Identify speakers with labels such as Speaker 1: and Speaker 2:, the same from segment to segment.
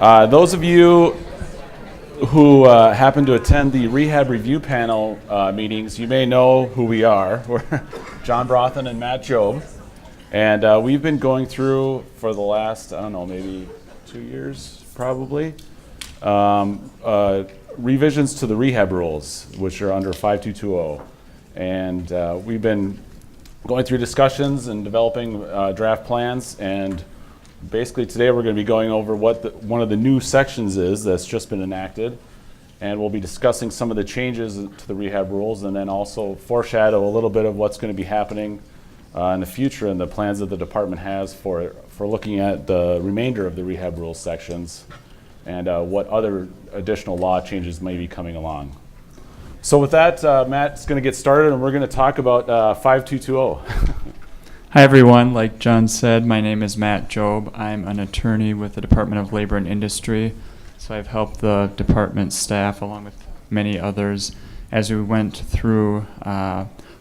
Speaker 1: Those of you who happen to attend the Rehab Review Panel meetings, you may know who we are. We're John Brothen and Matt Jobe. And we've been going through for the last, maybe 2 years, probably, revisions to the rehab rules, which are under 5220. And we've been going through discussions and developing draft plans, and basically today we're going to be going over what one of the new sections is that's just been enacted, and we'll be discussing some of the changes to the rehab rules, and then also foreshadow a little bit of what's going to be happening in the future and the plans that the department has for looking at the remainder of the rehab rules sections and what other additional law changes may be coming along. So with that, Matt's going to get started, and we're going to talk about 5220.
Speaker 2: Hi everyone, like John said, my name is Matt Jobe. I'm an attorney with the Department of Labor and Industry, so I've helped the department staff along with many others as we went through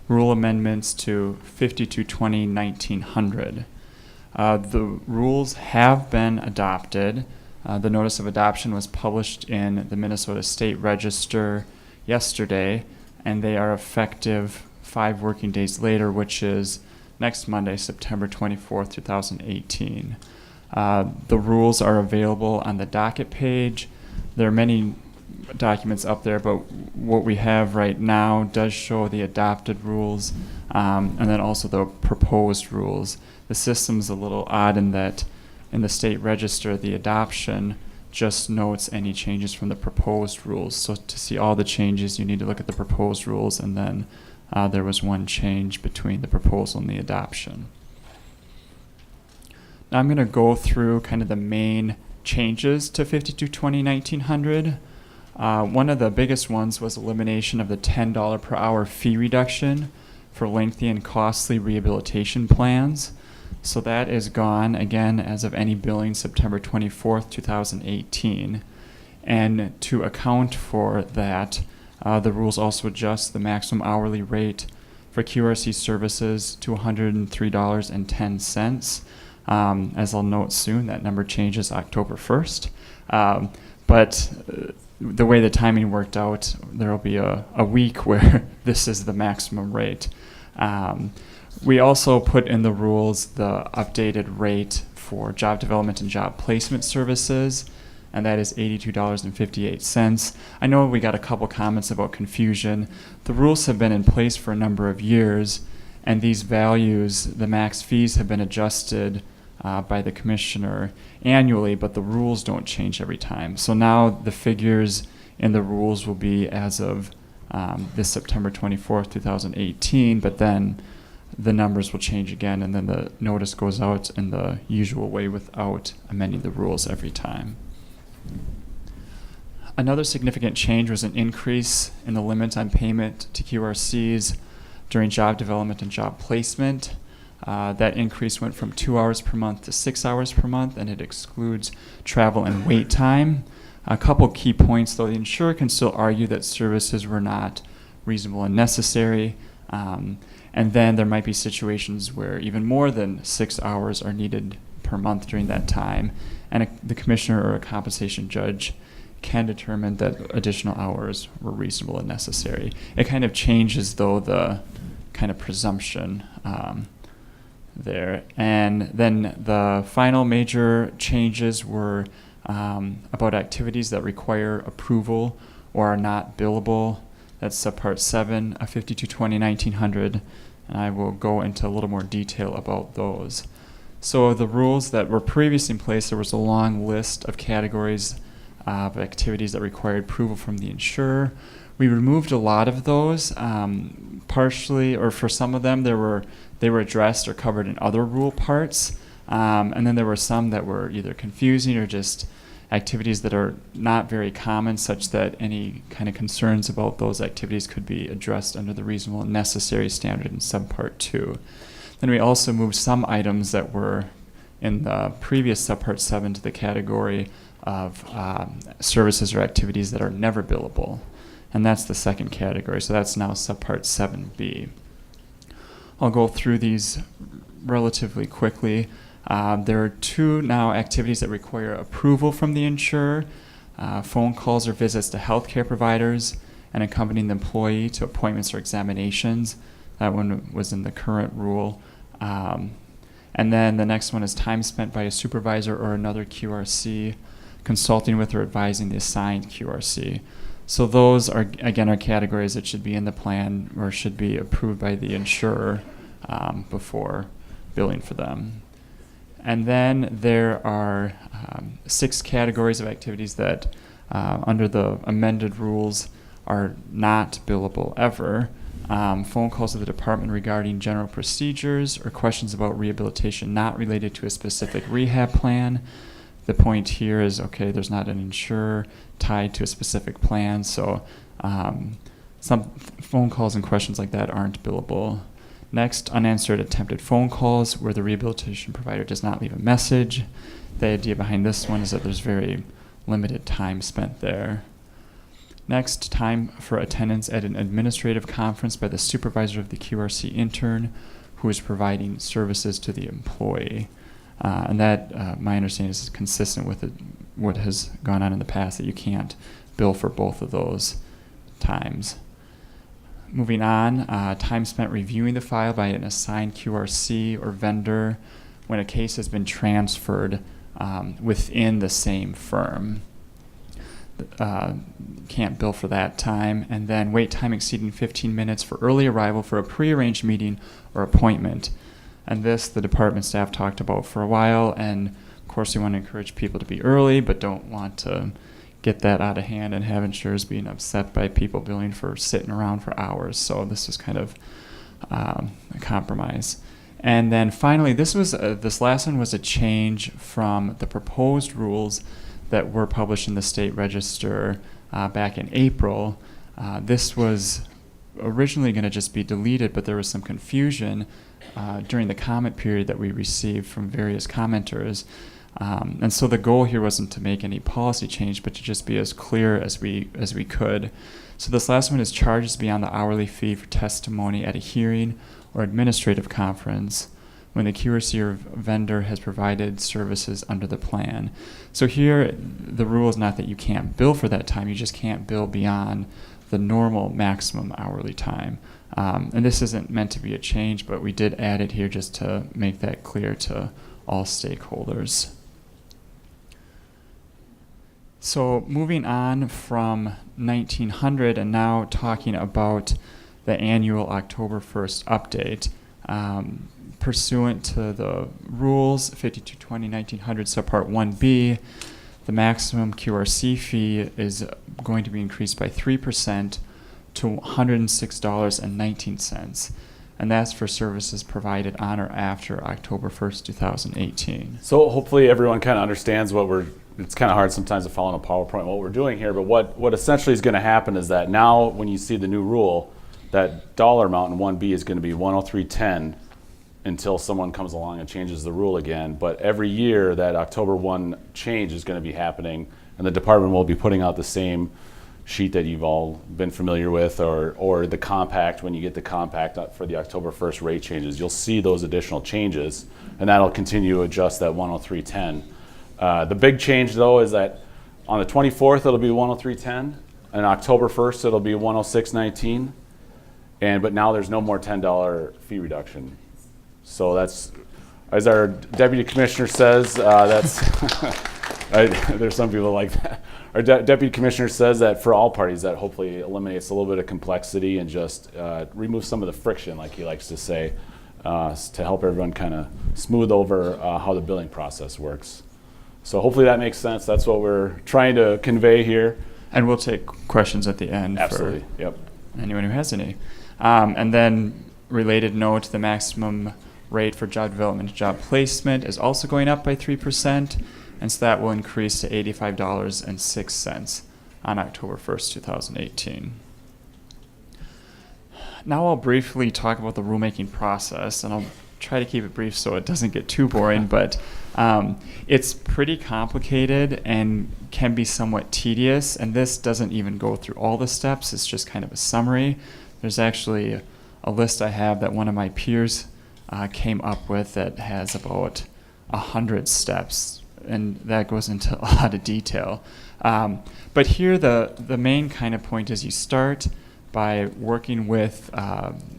Speaker 2: rule amendments to 5220-1900. The rules have been adopted. The notice of adoption was published in the Minnesota State Register yesterday, and they are effective 5 working days later, which is next Monday, September 24th, 2018. The rules are available on the docket page. There are many documents up there, but what we have right now does show the adopted rules and then also the proposed rules. The system's a little odd in that in the state register, the adoption just notes any changes from the proposed rules. So to see all the changes, you need to look at the proposed rules, and then there was one change between the proposal and the adoption. Now I'm going to go through kind of the main changes to 5220-1900. One of the biggest ones was elimination of the $10 per hour fee reduction for lengthy and costly rehabilitation plans. So that is gone, again, as of any billing September 24th, 2018. And to account for that, the rules also adjust the maximum hourly rate for QRC services to $103.10. As I'll note soon, that number changes October 1st. But the way the timing worked out, there will be a week where this is the maximum rate. We also put in the rules the updated rate for job development and job placement services, and that is $82.58. I know we got a couple comments about confusion. The rules have been in place for a number of years, and these values, the max fees, have been adjusted by the commissioner annually, but the rules don't change every time. So now the figures in the rules will be as of this September 24th, 2018, but then the numbers will change again, and then the notice goes out in the usual way without amending the rules every time. Another significant change was an increase in the limit on payment to QRCs during job development and job placement. That increase went from 2 hours per month to 6 hours per month, and it excludes travel and wait time. A couple key points, though. The insurer can still argue that services were not reasonable and necessary. And then there might be situations where even more than 6 hours are needed per month during that time, and the commissioner or a compensation judge can determine that additional hours were reasonable and necessary. It kind of changes, though, the kind of presumption there. And then the final major changes were about activities that require approval or are not billable. That's subpart 7 of 5220-1900, and I will go into a little more detail about those. So the rules that were previously in place, there was a long list of categories of activities that required approval from the insurer. We removed a lot of those, partially, or for some of them, they were addressed or covered in other rule parts, and then there were some that were either confusing or just activities that are not very common, such that any kind of concerns about those activities could be addressed under the reasonable and necessary standard in subpart 2. Then we also moved some items that were in the previous subpart 7 to the category of services or activities that are never billable, and that's the second category, so that's now subpart 7B. I'll go through these relatively quickly. There are 2 now activities that require approval from the insurer. Phone calls or visits to healthcare providers and accompanying the employee to appointments or examinations. That one was in the current rule. And then the next one is time spent by a supervisor or another QRC consulting with or advising the assigned QRC. So those are, again, are categories that should be in the plan or should be approved by the insurer before billing for them. And then there are 6 categories of activities that under the amended rules are not billable ever. Phone calls to the department regarding general procedures or questions about rehabilitation not related to a specific rehab plan. The point here is, okay, there's not an insurer tied to a specific plan, so some phone calls and questions like that aren't billable. Next, unanswered attempted phone calls where the rehabilitation provider does not leave a message. The idea behind this one is that there's very limited time spent there. Next, time for attendance at an administrative conference by the supervisor of the QRC intern who is providing services to the employee. And that, my understanding, is consistent with what has gone on in the past, that you can't bill for both of those times. Moving on, time spent reviewing the file by an assigned QRC or vendor when a case has been transferred within the same firm. Can't bill for that time. And then wait time exceeding 15 minutes for early arrival for a prearranged meeting or appointment. And this, the department staff talked about for a while, and of course we want to encourage people to be early, but don't want to get that out of hand and have insurers being upset by people billing for sitting around for hours. So this is kind of a compromise. And then finally, this last one was a change from the proposed rules that were published in the State Register back in April. This was originally going to just be deleted, but there was some confusion during the comment period that we received from various commenters. And so the goal here wasn't to make any policy change, but to just be as clear as we could. So this last one is charges beyond the hourly fee for testimony at a hearing or administrative conference when the QRC or vendor has provided services under the plan. So here, the rule is not that you can't bill for that time, you just can't bill beyond the normal maximum hourly time. And this isn't meant to be a change, but we did add it here just to make that clear to all stakeholders. So moving on from 1900 and now talking about the annual October 1st update. Pursuant to the rules 5220-1900 subpart 1b, the maximum QRC fee is going to be increased by 3% to $106.19. And that's for services provided on or after October 1st, 2018.
Speaker 1: So hopefully everyone kind of understands it's kind of hard sometimes to follow in a PowerPoint what we're doing here, but what essentially is going to happen is that now when you see the new rule, that dollar amount in 1B is going to be 103.10 until someone comes along and changes the rule again. But every year that October 1 change is going to be happening, and the department will be putting out the same sheet that you've all been familiar with, or the compact. When you get the compact for the October 1st rate changes, you'll see those additional changes, and that'll continue to adjust that 103.10. The big change though is that on the 24th it'll be 103.10, and October 1st it'll be 106.19, but now there's no more $10 fee reduction. So that's, as our deputy commissioner says, there's some people like that. Our deputy commissioner says that for all parties, that hopefully eliminates a little bit of complexity and just removes some of the friction, like he likes to say, to help everyone kind of smooth over how the billing process works. So hopefully that makes sense. That's what we're trying to convey here.
Speaker 2: And we'll take questions at the end.
Speaker 1: Absolutely, yep.
Speaker 2: Anyone who has any. And then related note, the maximum rate for job development and job placement is also going up by 3%, and so that will increase to $85.06 on October 1st, 2018. Now I'll briefly talk about the rulemaking process, and I'll try to keep it brief so it doesn't get too boring, but it's pretty complicated and can be somewhat tedious, and this doesn't even go through all the steps. It's just kind of a summary. There's actually a list I have that one of my peers came up with that has about 100 steps, and that goes into a lot of detail. But here the main kind of point is you start by working with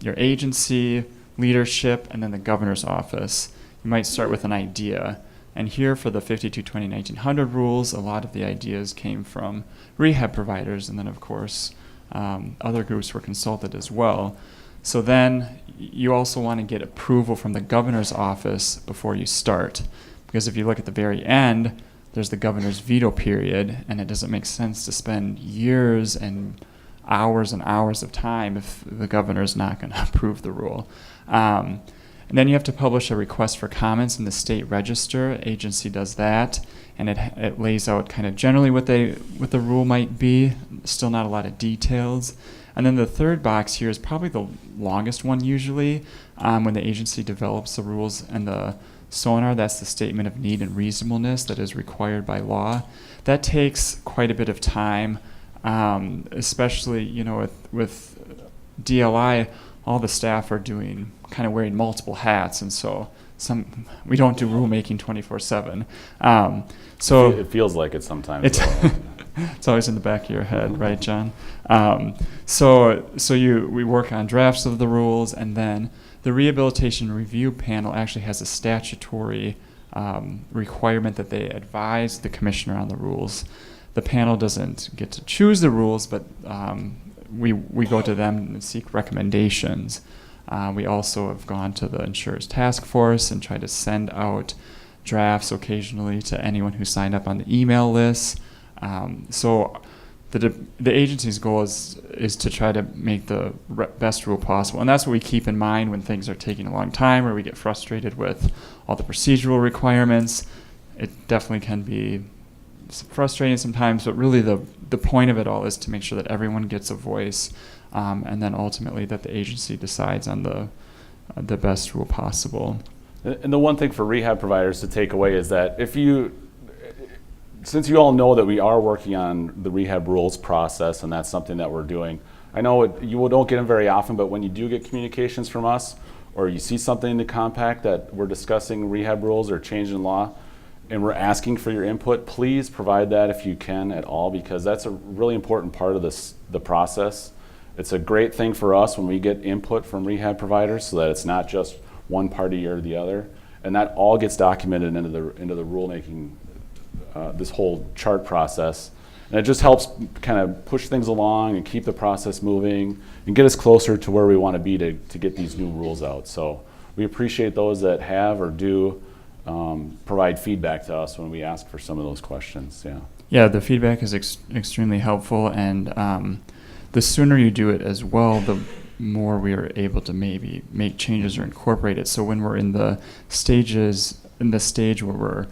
Speaker 2: your agency, leadership, and then the governor's office. You might start with an idea. And here for the 5220-1900 rules, a lot of the ideas came from rehab providers, and then of course other groups were consulted as well. So then you also want to get approval from the governor's office before you start, because if you look at the very end, there's the governor's veto period, and it doesn't make sense to spend years and hours of time if the governor's not going to approve the rule. And then you have to publish a request for comments in the state register. Agency does that, and it lays out kind of generally what the rule might be. Still not a lot of details. And then the third box here is probably the longest one usually when the agency develops the rules, and the SONAR, that's the statement of need and reasonableness that is required by law. That takes quite a bit of time, especially with DLI. All the staff are doing kind of wearing multiple hats, and so we don't do rulemaking 24/7. So
Speaker 1: it feels like it sometimes.
Speaker 2: It's always in the back of your head, right, John? So we work on drafts of the rules, and then the Rehabilitation Review Panel actually has a statutory requirement that they advise the commissioner on the rules. The panel doesn't get to choose the rules, but we go to them and seek recommendations. We also have gone to the insurers task force and try to send out drafts occasionally to anyone who signed up on the email list. So the agency's goal is to try to make the best rule possible, and that's what we keep in mind when things are taking a long time or we get frustrated with all the procedural requirements. It definitely can be frustrating sometimes, but really the point of it all is to make sure that everyone gets a voice, and then ultimately that the agency decides on the best rule possible.
Speaker 1: And the one thing for rehab providers to take away is that since you all know that we are working on the rehab rules process, and that's something that we're doing, I know you don't get them very often, but when you do get communications from us, or you see something in the compact that we're discussing rehab rules or change in law, and we're asking for your input, please provide that if you can at all, because that's a really important part of the process. It's a great thing for us when we get input from rehab providers, so that it's not just one party or the other, and that all gets documented into the rulemaking, this whole chart process, and it just helps kind of push things along and keep the process moving and get us closer to where we want to be to get these new rules out. So we appreciate those that have or do provide feedback to us when we ask for some of those questions.
Speaker 2: Yeah, the feedback is extremely helpful, and the sooner you do it as well, the more we are able to maybe make changes or incorporate it. So when we're in the stage where we're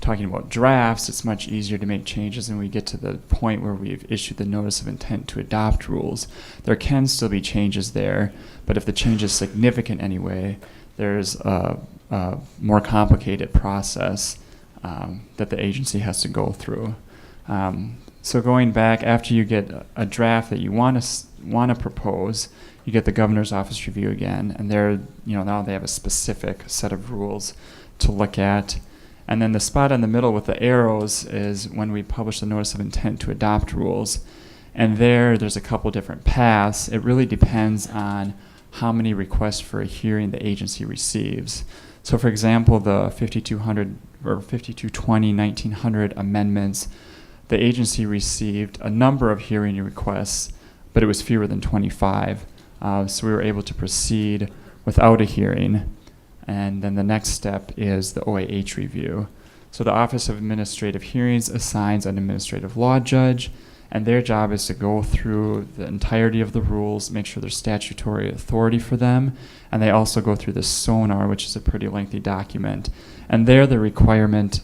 Speaker 2: talking about drafts, it's much easier to make changes, and we get to the point where we've issued the notice of intent to adopt rules. There can still be changes there, but if the change is significant anyway, there's a more complicated process that the agency has to go through. So going back, after you get a draft that you want to propose, you get the governor's office review again, and now they have a specific set of rules to look at. And then the spot in the middle with the arrows is when we publish the notice of intent to adopt rules. And there's a couple different paths. It really depends on how many requests for a hearing the agency receives. So for example, the 5200 or 5220-1900 amendments, the agency received a number of hearing requests, but it was fewer than 25. So we were able to proceed without a hearing. And then the next step is the OAH review. So the Office of Administrative Hearings assigns an administrative law judge, and their job is to go through the entirety of the rules, make sure there's statutory authority for them, and they also go through the SONAR, which is a pretty lengthy document. And there the requirements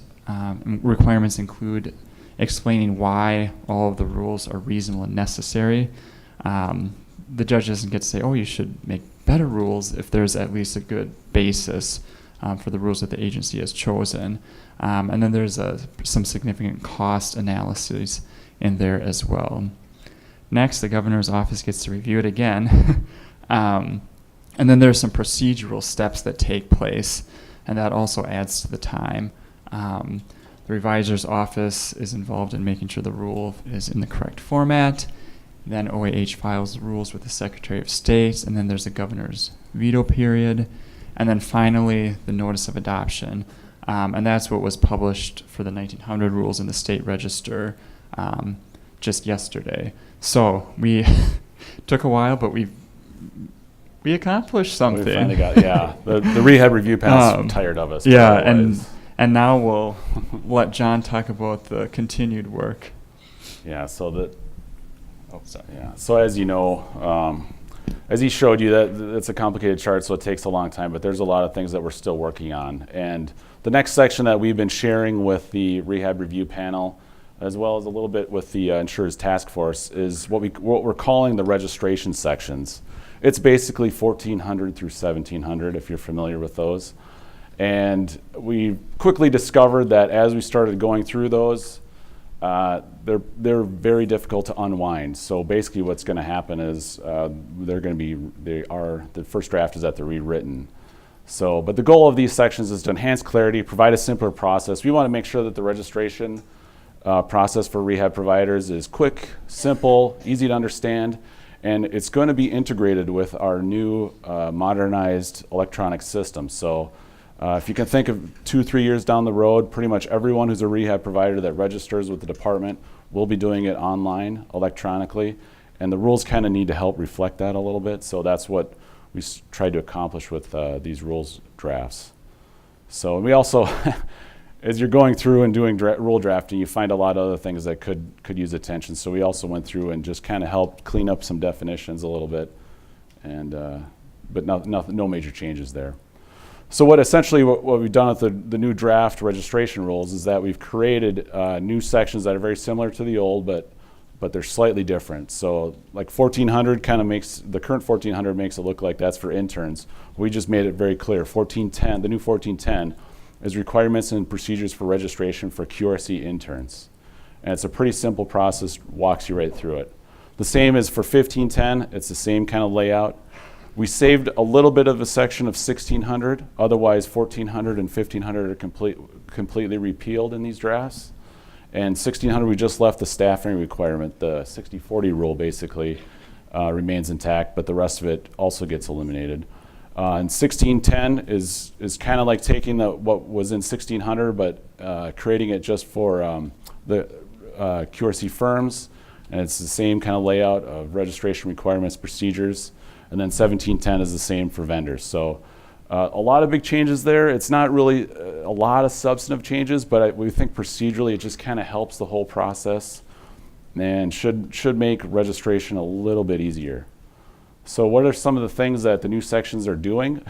Speaker 2: include explaining why all of the rules are reasonable and necessary. The judge doesn't get to say, oh, you should make better rules if there's at least a good basis for the rules that the agency has chosen. And then there's some significant cost analyses in there as well. Next, the governor's office gets to review it again. And then there's some procedural steps that take place. and that also adds to the time. The revisor's office is involved in making sure the rule is in the correct format. Then OAH files the rules with the Secretary of State, and then there's a governor's veto period. And then finally, the notice of adoption. And that's what was published for the 1900 rules in the State Register just yesterday. So we took a while, but we accomplished something.
Speaker 1: We finally got, the rehab review panel's tired of us.
Speaker 2: Yeah, and now we'll let John talk about the continued work.
Speaker 1: Yeah, so so as you know, as he showed you, that's a complicated chart, so it takes a long time, but there's a lot of things that we're still working on. And the next section that we've been sharing with the rehab review panel, as well as a little bit with the insurers task force, is what we're calling the registration sections. It's basically 1400 through 1700, if you're familiar with those. And we quickly discovered that as we started going through those, they're very difficult to unwind. So basically what's going to happen is the first draft is that they're rewritten. So, but the goal of these sections is to enhance clarity, provide a simpler process. We want to make sure that the registration process for rehab providers is quick, simple, easy to understand, and it's going to be integrated with our new modernized electronic system. So if you can think of 2-3 years down the road, pretty much everyone who's a rehab provider that registers with the department will be doing it online, electronically, and the rules kind of need to help reflect that a little bit. So that's what we tried to accomplish with these rules drafts. So we also, as you're going through and doing rule drafting, you find a lot of other things that could use attention. So we also went through and just kind of helped clean up some definitions a little bit, and but no major changes there. So what we've done with the new draft registration rules is that we've created new sections that are very similar to the old, but they're slightly different. So like 1400 kind of the current 1400 makes it look like that's for interns. We just made it very clear. 1410, the new 1410 is requirements and procedures for registration for QRC interns. And it's a pretty simple process, walks you right through it. The same is for 1510, it's the same kind of layout. We saved a little bit of a section of 1600, otherwise 1400 and 1500 are completely repealed in these drafts. And 1600, we just left the staffing requirement. The 60-40 rule basically remains intact, but the rest of it also gets eliminated. And 1610 is kind of like taking what was in 1600, but creating it just for the QRC firms. And it's the same kind of layout of registration requirements, procedures. And then 1710 is the same for vendors. So a lot of big changes there. It's not really a lot of substantive changes, but we think procedurally it just kind of helps the whole process and should make registration a little bit easier. So what are some of the things that the new sections are doing?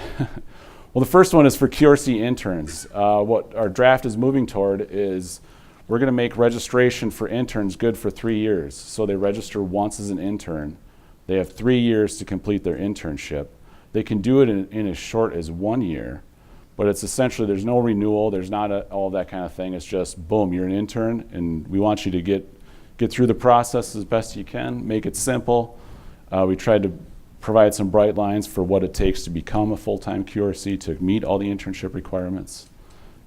Speaker 1: Well, the first one is for QRC interns. What our draft is moving toward is we're going to make registration for interns good for 3 years. So they register once as an intern. They have 3 years to complete their internship. They can do it in as short as 1 year, but it's essentially, there's no renewal, there's not all that kind of thing. It's just, boom, you're an intern, and we want you to get through the process as best you can, make it simple. We tried to provide some bright lines for what it takes to become a full-time QRC, to meet all the internship requirements,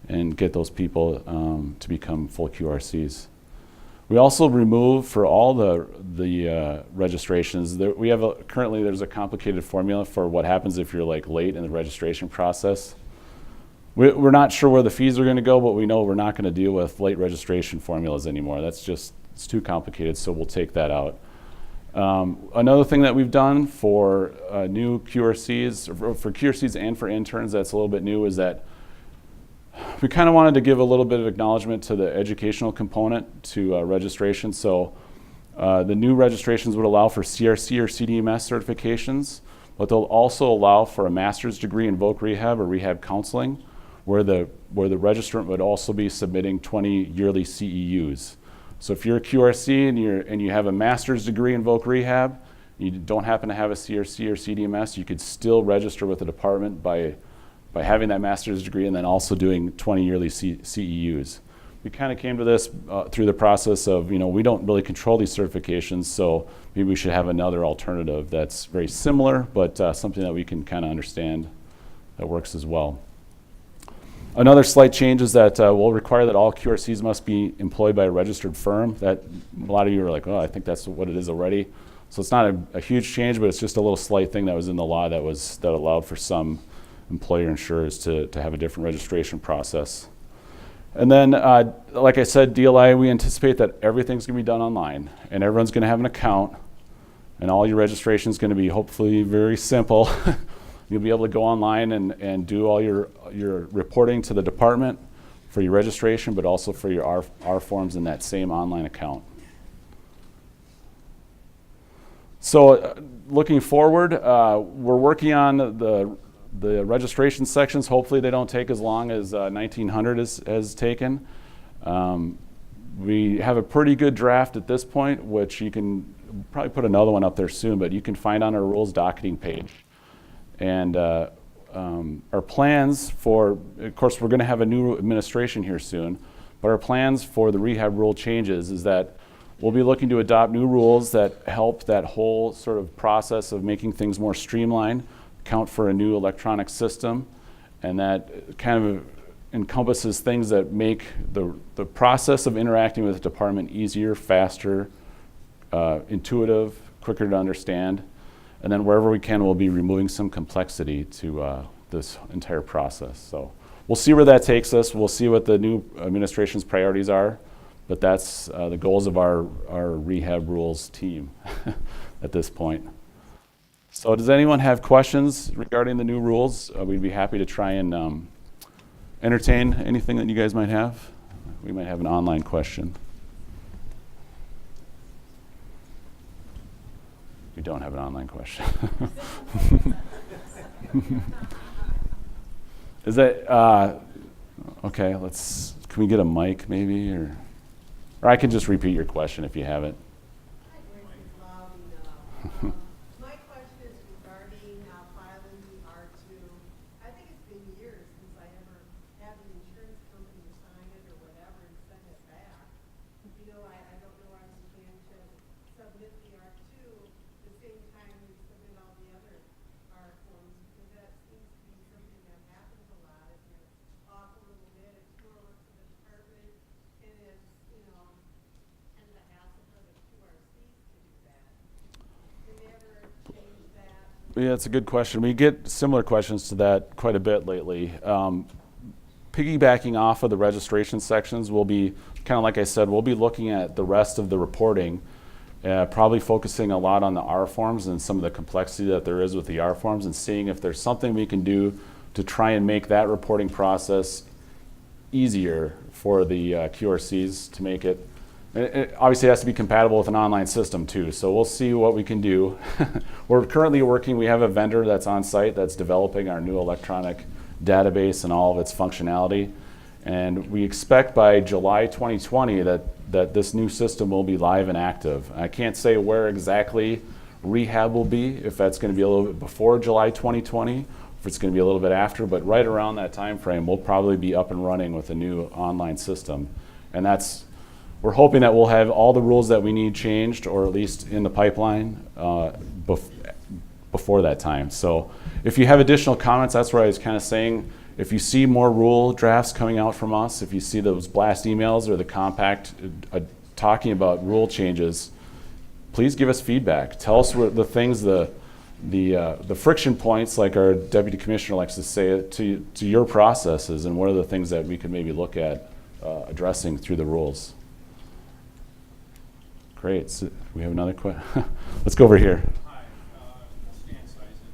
Speaker 1: and get those people to become full QRCs. We also remove for all the registrations. Currently there's a complicated formula for what happens if you're like late in the registration process. We're not sure where the fees are going to go, but we know we're not going to deal with late registration formulas anymore. It's too complicated, so we'll take that out. Another thing that we've done for new QRCs, for QRCs and for interns that's a little bit new, is that we kind of wanted to give a little bit of acknowledgement to the educational component to registration. So the new registrations would allow for CRC or CDMS certifications, but they'll also allow for a master's degree in voc rehab or rehab counseling, where the registrant would also be submitting 20 yearly CEUs. So if you're a QRC and you have a master's degree in voc rehab, you don't happen to have a CRC or CDMS, you could still register with the department by having that master's degree and then also doing 20 yearly CEUs. We kind of came to this through the process of, we don't really control these certifications, so maybe we should have another alternative that's very similar, but something that we can kind of understand that works as well. Another slight change is that we'll require that all QRCs must be employed by a registered firm. That a lot of you are like, oh, I think that's what it is already. So it's not a huge change, but it's just a little slight thing that was in the law that allowed for some employer insurers to have a different registration process. And then, like I said, DLI, we anticipate that everything's going to be done online, and everyone's going to have an account, and all your registration is going to be hopefully very simple. You'll be able to go online and do all your reporting to the department for your registration, but also for your R forms in that same online account. So looking forward, we're working on the registration sections. Hopefully they don't take as long as 1900 has taken. We have a pretty good draft at this point, which you can probably put another one up there soon, but you can find on our rules docketing page. And our plans for, of course, we're going to have a new administration here soon, but our plans for the rehab rule changes is that we'll be looking to adopt new rules that help that whole sort of process of making things more streamlined, account for a new electronic system, and that kind of encompasses things that make the process of interacting with the department easier, faster, intuitive, quicker to understand. And then wherever we can, we'll be removing some complexity to this entire process. So we'll see where that takes us. We'll see what the new administration's priorities are. But that's the goals of our rehab rules team at this point. So does anyone have questions regarding the new rules? We'd be happy to try and entertain anything that you guys might have. We might have an online question. We don't have an online question. Is that, okay, can we get a mic maybe, or I can just repeat your question if you have it.
Speaker 3: My question is regarding filing the R2. I think it's been years since I ever had an insurance company sign it or whatever and send it back. You know, I don't know why we can't just submit the R2 the same time we submit all the other R forms, because that seems to be something that happens a lot. If you're off a little bit, it's more work for the department, and it's, you know, and the hassle for the QRCs to do that. Can they ever change that?
Speaker 1: Yeah, it's a good question. We get similar questions to that quite a bit lately. Piggybacking off of the registration sections, we'll be, kind of like I said, we'll be looking at the rest of the reporting, probably focusing a lot on the R forms and some of the complexity that there is with the R forms, and seeing if there's something we can do to try and make that reporting process easier for the QRCs to make it. It obviously has to be compatible with an online system too, so we'll see what we can do. We're currently working, we have a vendor that's on site that's developing our new electronic database and all of its functionality. And we expect by July 2020 that this new system will be live and active. I can't say where exactly rehab will be, if that's going to be a little bit before July 2020, if it's going to be a little bit after, but right around that time frame, we'll probably be up and running with a new online system. And we're hoping that we'll have all the rules that we need changed, or at least in the pipeline, before that time. So if you have additional comments, that's where I was kind of saying, if you see more rule drafts coming out from us, if you see those blast emails or the compact talking about rule changes, please give us feedback. Tell us what the things, the friction points, like our deputy commissioner likes to say, to your processes, and what are the things that we could maybe look at addressing through the rules. Great. So we have another question. Let's go over here.
Speaker 4: Hi, Stan Sison.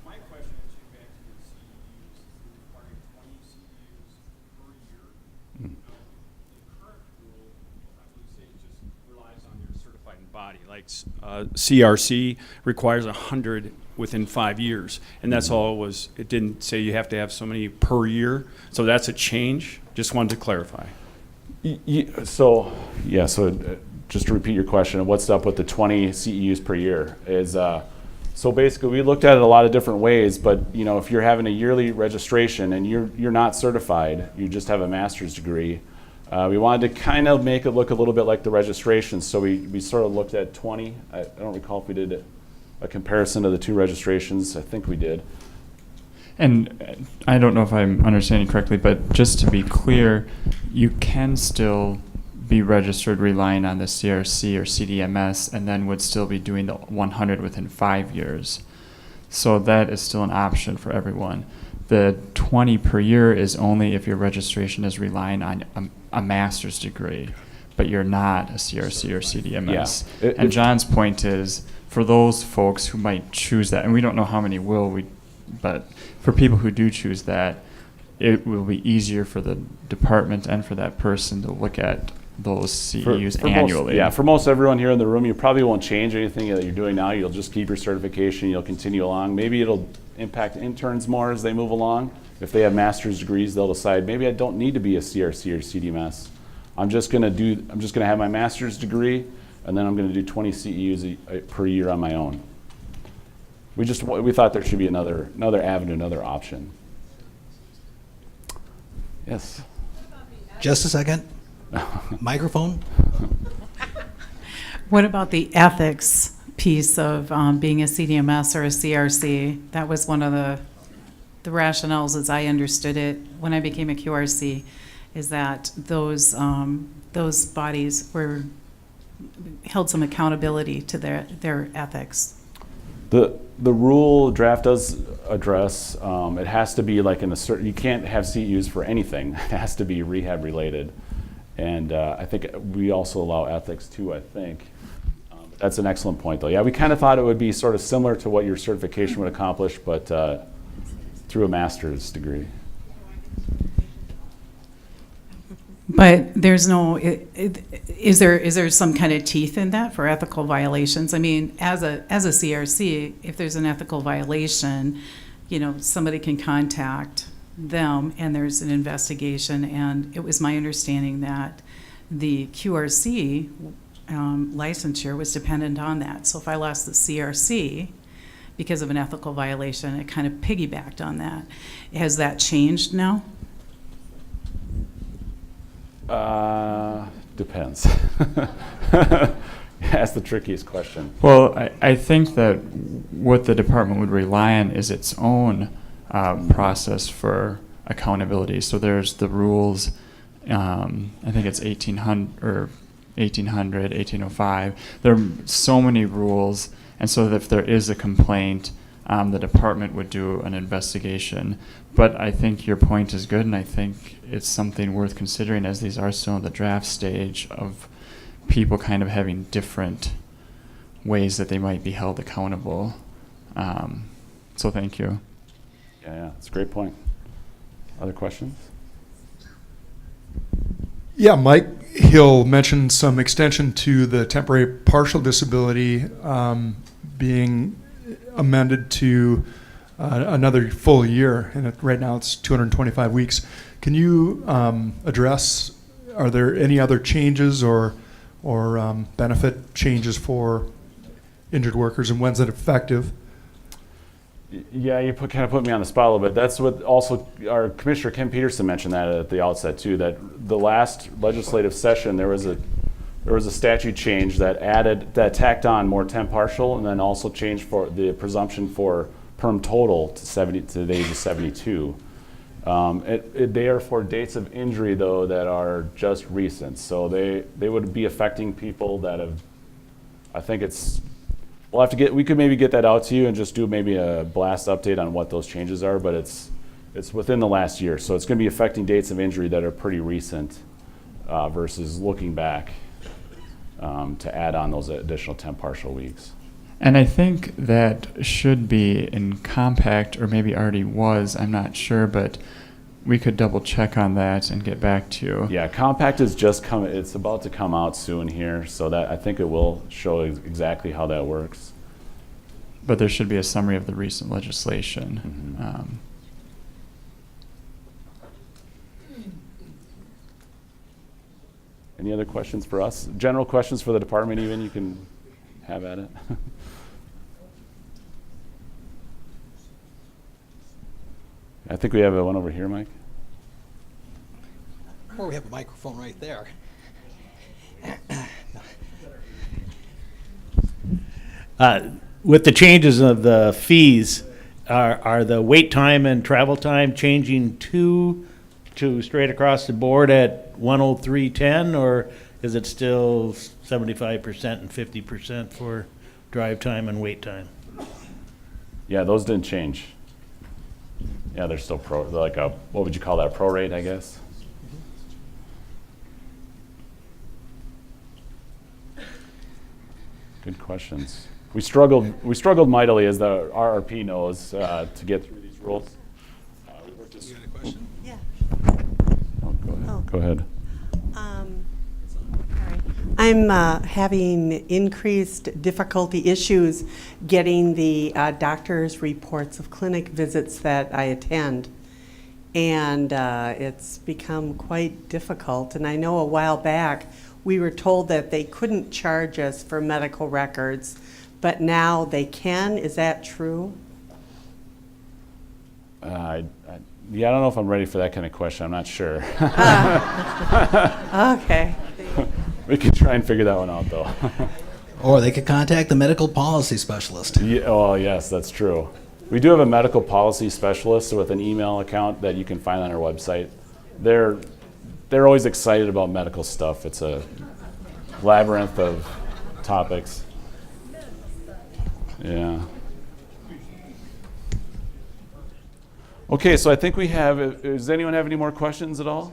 Speaker 4: My question is back to the CEUs. Requiring 20 CEUs per year. The current rule, I would say, just relies on your certified body. Like CRC requires 100 within 5 years, and that's all it was. It didn't say you have to have so many per year. So that's a change. Just wanted to clarify.
Speaker 1: So just to repeat your question, what's up with the 20 CEUs per year is, so basically we looked at it a lot of different ways, but if you're having a yearly registration and you're not certified, you just have a master's degree, we wanted to kind of make it look a little bit like the registration, so we sort of looked at 20. I don't recall if we did a comparison of the two registrations. I think we did.
Speaker 2: And I don't know if I'm understanding correctly, but just to be clear, you can still be registered relying on the CRC or CDMS and then would still be doing the 100 within 5 years. So that is still an option for everyone. The 20 per year is only if your registration is relying on a master's degree, but you're not a CRC or CDMS.
Speaker 1: Yeah.
Speaker 2: And John's point is, for those folks who might choose that, and we don't know how many will, but for people who do choose that, it will be easier for the department and for that person to look at those CEUs annually.
Speaker 1: For most everyone here in the room, you probably won't change anything that you're doing now. You'll just keep your certification. You'll continue along. Maybe it'll impact interns more as they move along. If they have master's degrees, they'll decide maybe I don't need to be a CRC or CDMS. I'm just going to have my master's degree, and then I'm going to do 20 CEUs per year on my own. We thought there should be another avenue, another option. Yes.
Speaker 5: Just a second. Microphone.
Speaker 6: What about the ethics piece of being a CDMS or a CRC? That was one of the rationales, as I understood it, when I became a QRC, is that those bodies held some accountability to their ethics.
Speaker 1: The rule draft does address, it has to be like you can't have CEUs for anything. It has to be rehab related. And I think we also allow ethics too, I think. That's an excellent point though. Yeah, we kind of thought it would be sort of similar to what your certification would accomplish, but through a master's degree.
Speaker 6: But there's no, is there some kind of teeth in that for ethical violations? I mean, as a CRC, if there's an ethical violation, somebody can contact them and there's an investigation. And it was my understanding that the QRC licensure was dependent on that. So if I lost the CRC because of an ethical violation, it kind of piggybacked on that. Has that changed now?
Speaker 1: Depends. That's the trickiest question.
Speaker 2: Well, I think that what the department would rely on is its own process for accountability. So there's the rules, I think it's 1800 or 1800, 1805. There are so many rules, and so that if there is a complaint, the department would do an investigation. But I think your point is good, and I think it's something worth considering, as these are still in the draft stage of people kind of having different ways that they might be held accountable. So thank you.
Speaker 1: Yeah, it's a great point. Other questions?
Speaker 7: Yeah, Mike Hill mentioned some extension to the temporary partial disability being amended to another full year, and right now it's 225 weeks. Can you address, are there any other changes or benefit changes for injured workers, and when's it effective?
Speaker 1: Yeah, you kind of put me on the spot a little bit. That's what also our Commissioner Kim Peterson mentioned that at the outset too, that the last legislative session there was a statute change that tacked on more temp partial, and then also changed for the presumption for perm total to the age of 72. They are for dates of injury though that are just recent, so they would be affecting people that have. I think we could maybe get that out to you and just do maybe a blast update on what those changes are, but it's within the last year, so it's going to be affecting dates of injury that are pretty recent versus looking back to add on those additional temp partial weeks.
Speaker 2: And I think that should be in compact, or maybe already was, I'm not sure, but we could double check on that and get back to you.
Speaker 1: Yeah, compact is it's about to come out soon here, so that I think it will show exactly how that works.
Speaker 2: But there should be a summary of the recent legislation.
Speaker 1: Mm-hmm. Any other questions for us? General questions for the department even, you can have at it. I think we have one over here, Mike.
Speaker 5: Or we have a microphone right there.
Speaker 8: With the changes of the fees, are the wait time and travel time changing to straight across the board at 103.10, or is it still 75% and 50% for drive time and wait time?
Speaker 1: Yeah, those didn't change. Yeah, they're still they're like a, what would you call that, prorate, I guess? Good questions. We struggled mightily, as the RRP knows, to get through these rules. We're just-
Speaker 5: You got a question?
Speaker 3: Yeah.
Speaker 1: oh, go ahead.
Speaker 3: Oh.
Speaker 1: Go ahead.
Speaker 3: Sorry. I'm having increased difficulty issues getting the doctor's reports of clinic visits that I attend. And it's become quite difficult. And I know a while back, we were told that they couldn't charge us for medical records, but now they can. Is that true?
Speaker 1: Yeah, I don't know if I'm ready for that kind of question. I'm not sure.
Speaker 3: Okay.
Speaker 1: We can try and figure that one out, though.
Speaker 5: Or they could contact the medical policy specialist.
Speaker 1: Yeah, well, yes, that's true. We do have a medical policy specialist with an email account that you can find on our website. They're always excited about medical stuff. It's a labyrinth of topics. Yeah. Okay, so I think we have, does anyone have any more questions at all?